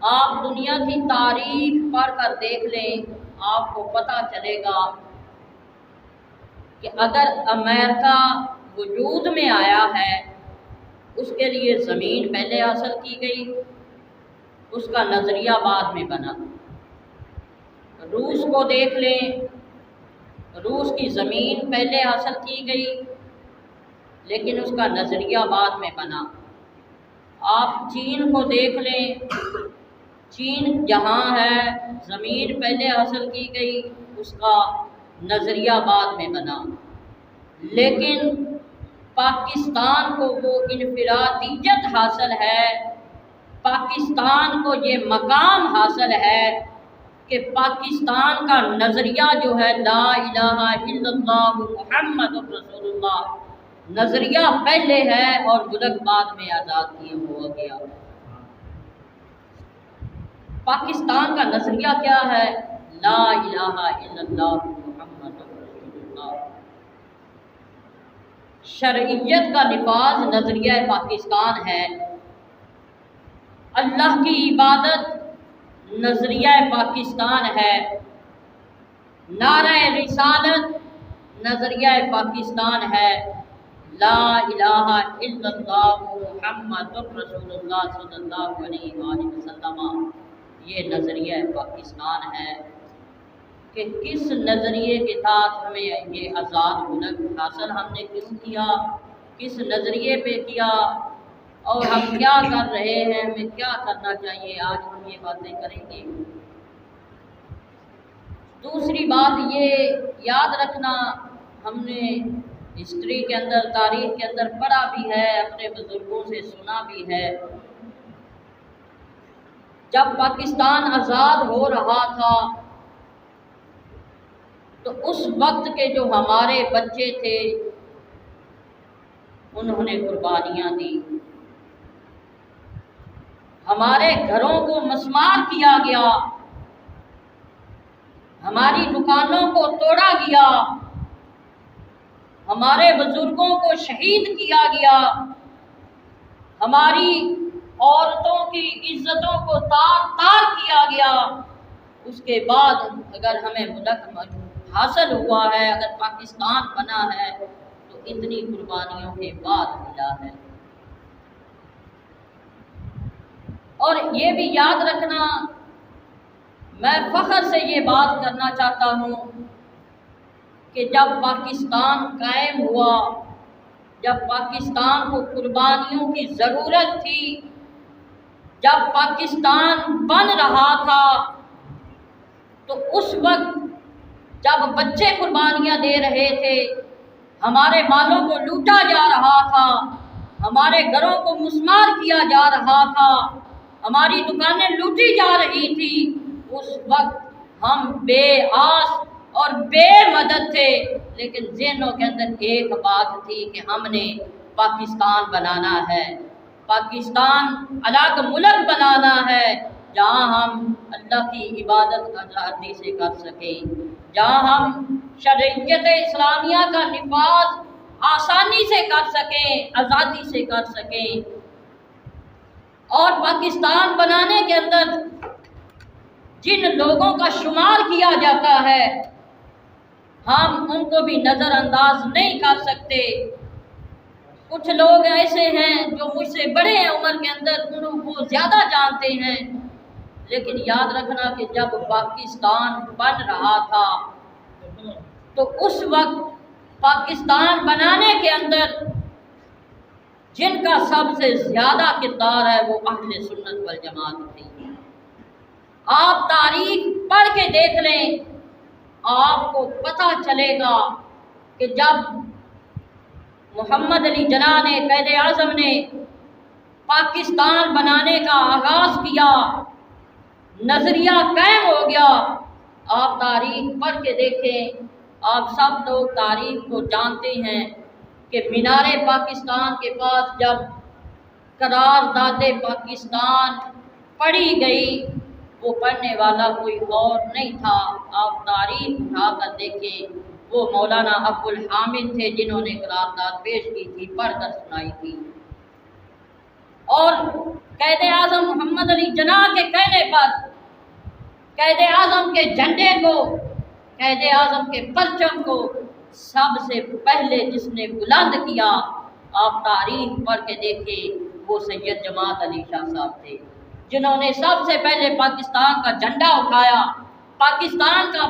آپ دنیا کی تاریخ پڑھ کر دیکھ لیں، آپ کو پتہ چلے گا کہ اگر امریکہ وجود میں آیا ہے، اس کے لیے زمین پہلے حاصل کی گئی، اس کا نظریہ بعد میں بنا۔ روس کو دیکھ لیں، روس کی زمین پہلے حاصل کی گئی لیکن اس کا نظریہ بعد میں بنا۔ آپ چین کو دیکھ لیں، چین جہاں ہے زمین پہلے حاصل کی گئی، اس کا نظریہ بعد میں بنا۔ لیکن پاکستان کو وہ انفرادیت حاصل ہے، پاکستان کو یہ مقام حاصل ہے کہ پاکستان کا نظریہ جو ہے لا الہ الا اللہ محمد رسول اللہ، نظریہ پہلے ہے اور ملک بعد میں آزاد کیا ہوا گیا۔ پاکستان کا نظریہ کیا ہے؟ لا الہ الا اللہ محمد رسول اللہ۔ شرعیت کا نفاذ نظریہ پاکستان ہے، اللہ کی عبادت نظریہ پاکستان ہے، نعرہ رسالت نظریہ پاکستان ہے، لا الہ الا اللہ محمد رسول اللہ صلی اللہ علیہ وآلہ وسلم، یہ نظریہ پاکستان ہے۔ کہ کس نظریے کے ساتھ ہمیں یہ آزاد ملک حاصل ہم نے کیوں کیا، کس نظریے پہ کیا، اور ہم کیا کر رہے ہیں، ہمیں کیا کرنا چاہیے، آج ہم یہ باتیں کریں گے۔ دوسری بات یہ یاد رکھنا، ہم نے ہسٹری کے اندر، تاریخ کے اندر پڑھا بھی ہے، اپنے بزرگوں سے سنا بھی ہے، جب پاکستان آزاد ہو رہا تھا تو اس وقت کے جو ہمارے بچے تھے انہوں نے قربانیاں دی، ہمارے گھروں کو مسمار کیا گیا، ہماری دکانوں کو توڑا گیا، ہمارے بزرگوں کو شہید کیا گیا، ہماری عورتوں کی عزتوں کو تار تار کیا گیا۔ اس کے بعد اگر ہمیں ملک حاصل ہوا ہے، اگر پاکستان بنا ہے تو اتنی قربانیوں کے بعد ملا ہے۔ اور یہ بھی یاد رکھنا، میں فخر سے یہ بات کرنا چاہتا ہوں کہ جب پاکستان قائم ہوا، جب پاکستان کو قربانیوں کی ضرورت تھی، جب پاکستان بن رہا تھا، تو اس وقت جب بچے قربانیاں دے رہے تھے، ہمارے مالوں کو لوٹا جا رہا تھا، ہمارے گھروں کو مسمار کیا جا رہا تھا، ہماری دکانیں لوٹی جا رہی تھی، اس وقت ہم بے آس اور بے مدد تھے، لیکن ذہنوں کے اندر ایک بات تھی کہ ہم نے پاکستان بنانا ہے، پاکستان الگ ملک بنانا ہے جہاں ہم اللہ کی عبادت آزادی سے کر سکیں، جہاں ہم شرعیت اسلامیہ کا نفاذ آسانی سے کر سکیں، آزادی سے کر سکیں۔ اور پاکستان بنانے کے اندر جن لوگوں کا شمار کیا جاتا ہے، ہم ان کو بھی نظر انداز نہیں کر سکتے۔ کچھ لوگ ایسے ہیں جو مجھ سے بڑے ہیں عمر کے اندر، وہ زیادہ جانتے ہیں، لیکن یاد رکھنا کہ جب پاکستان بن رہا تھا تو اس وقت پاکستان بنانے کے اندر جن کا سب سے زیادہ کردار ہے وہ اہل سنت والجماعت تھی۔ آپ تاریخ پڑھ کے دیکھ لیں، آپ کو پتہ چلے گا کہ جب محمد علی جناح نے، قائد اعظم نے پاکستان بنانے کا آغاز کیا، نظریہ قائم ہو گیا، آپ تاریخ پڑھ کے دیکھیں، آپ سب لوگ تاریخ کو جانتے ہیں کہ مینار پاکستان کے پاس جب قرارداد پاکستان پڑھی گئی، وہ پڑھنے والا کوئی اور نہیں تھا، آپ تاریخ اٹھا کر دیکھیں، وہ مولانا ابو الحامد تھے جنہوں نے قرارداد پیش کی تھی، پڑھ کر سنائی تھی۔ اور قائد اعظم محمد علی جناح کے کہنے پر قائد اعظم کے جھنڈے کو، قائد اعظم کے پرچم کو سب سے پہلے جس نے بلند کیا، آپ تاریخ پڑھ کے دیکھیں، وہ سید جماعت علی شاہ صاحب تھے، جنہوں نے سب سے پہلے پاکستان کا جھنڈا اٹھایا، پاکستان کا